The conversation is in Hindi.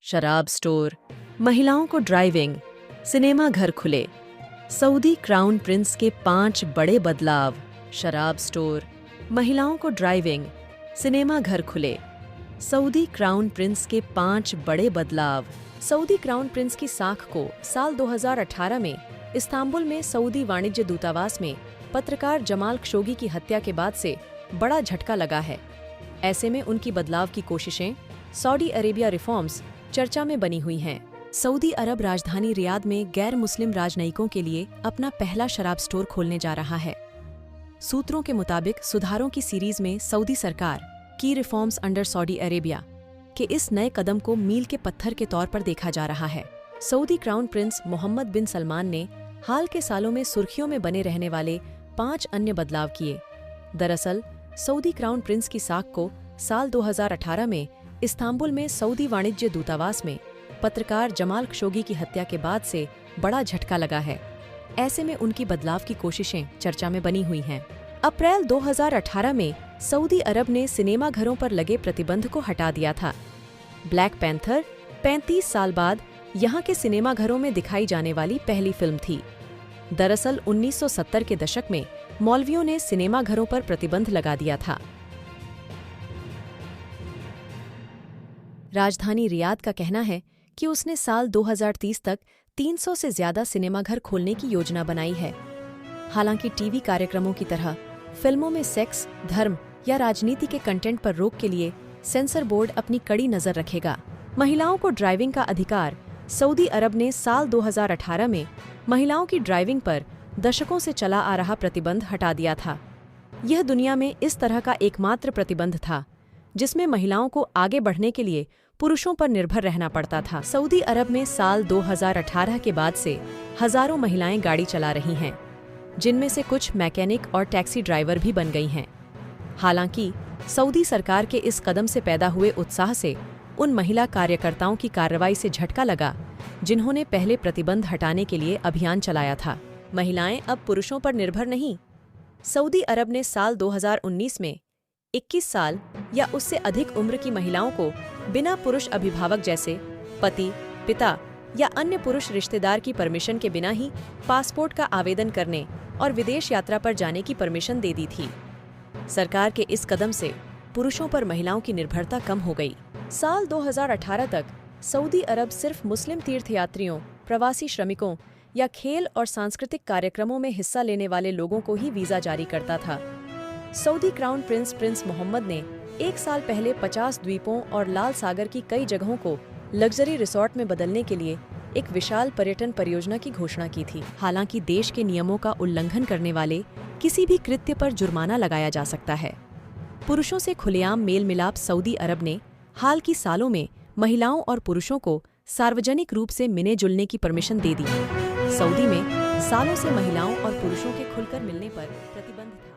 शराब स्टोर, महिलाओं को ड्राइविंग, सिनेमा घर खुले। सऊदी क्राउन प्रिंस के 5 बड़े बदलाव। शराब स्टोर, महिलाओं को ड्राइविंग, सिनेमा घर खुले। सऊदी क्राउन प्रिंस के 5 बड़े बदलाव। सऊदी क्राउन प्रिंस की साख को साल 2018 में इस्तांबुल में सऊदी वाणिज्य दूतावास में पत्रकार जमाल खशोगी की हत्या के बाद से बड़ा झटका लगा है। ऐसे में उनकी बदलाव की कोशिशें, सऊदी अरेबिया रिफॉर्म्स चर्चा में बनी हुई हैं। सऊदी अरब राजधानी रियाद में गैर मुस्लिम राजनयिकों के लिए अपना पहला शराब स्टोर खोलने जा रहा है। सूत्रों के मुताबिक सुधारों की सीरीज में सऊदी सरकार की रिफॉर्म्स अंडर सऊदी अरेबिया के इस नए कदम को मील के पत्थर के तौर पर देखा जा रहा है। सऊदी क्राउन प्रिंस मोहम्मद बिन सलमान ने हाल के सालों में सुर्खियों में बने रहने वाले 5 अन्य बदलाव किए। दरअसल सऊदी क्राउन प्रिंस की साख को साल 2018 में इस्तांबुल में सऊदी वाणिज्य दूतावास में पत्रकार जमाल खशोगी की हत्या के बाद से बड़ा झटका लगा है। ऐसे में उनकी बदलाव की कोशिशें चर्चा में बनी हुई हैं। अप्रैल 2018 में सऊदी अरब ने सिनेमा घरों पर लगे प्रतिबंध को हटा दिया था। ब्लैक पैंथर 35 साल बाद यहाँ के सिनेमा घरों में दिखाई जाने वाली पहली फिल्म थी। दरअसल 1970 के दशक में मौलवियों ने सिनेमा घरों पर प्रतिबंध लगा दिया था। राजधानी रियाद का कहना है कि उसने साल 2030 तक 300 से ज्यादा सिनेमाघर खोलने की योजना बनाई है। हालांकि टीवी कार्यक्रमों की तरह फिल्मों में सेक्स, धर्म या राजनीति के कंटेंट पर रोक के लिए सेंसर बोर्ड अपनी कड़ी नजर रखेगा। महिलाओं को ड्राइविंग का अधिकार। सऊदी अरब ने साल 2018 में महिलाओं की ड्राइविंग पर दशकों से चला आ रहा प्रतिबंध हटा दिया था। यह दुनिया में इस तरह का एकमात्र प्रतिबंध था जिसमें महिलाओं को आगे बढ़ने के लिए पुरुषों पर निर्भर रहना पड़ता था। सऊदी अरब में साल 2018 के बाद से हजारों महिलाएं गाड़ी चला रही हैं, जिनमें से कुछ मैकेनिक और टैक्सी ड्राइवर भी बन गई हैं। हालांकि सऊदी सरकार के इस कदम से पैदा हुए उत्साह से उन महिला कार्यकर्ताओं की कार्रवाई से झटका लगा जिन्होंने पहले प्रतिबंध हटाने के लिए अभियान चलाया था। महिलाएं अब पुरुषों पर निर्भर नहीं। सऊदी अरब ने साल 2019 में 21 साल या उससे अधिक उम्र की महिलाओं को बिना पुरुष अभिभावक जैसे पति, पिता या अन्य पुरुष रिश्तेदार की परमिशन के बिना ही पासपोर्ट का आवेदन करने और विदेश यात्रा पर जाने की परमिशन दे दी थी। सरकार के इस कदम से पुरुषों पर महिलाओं की निर्भरता कम हो गई। साल 2018 तक सऊदी अरब सिर्फ मुस्लिम तीर्थयात्रियों, प्रवासी श्रमिकों या खेल और सांस्कृतिक कार्यक्रमों में हिस्सा लेने वाले लोगों को ही वीजा जारी करता था। सऊदी क्राउन प्रिंस मोहम्मद ने 1 साल पहले 50 द्वीपों और लाल सागर की कई जगहों को लग्जरी रिसोर्ट में बदलने के लिए एक विशाल पर्यटन परियोजना की घोषणा की थी। हालांकि देश के नियमों का उल्लंघन करने वाले किसी भी कृत्य पर जुर्माना लगाया जा सकता है। पुरुषों से खुलेआम मेल मिलाप। सऊदी अरब ने हाल की सालों में महिलाओं और पुरुषों को सार्वजनिक रूप से मिलने जुलने की परमिशन दे दी। सऊदी में सालों से महिलाओं और पुरुषों के खुलकर मिलने पर प्रतिबंध था।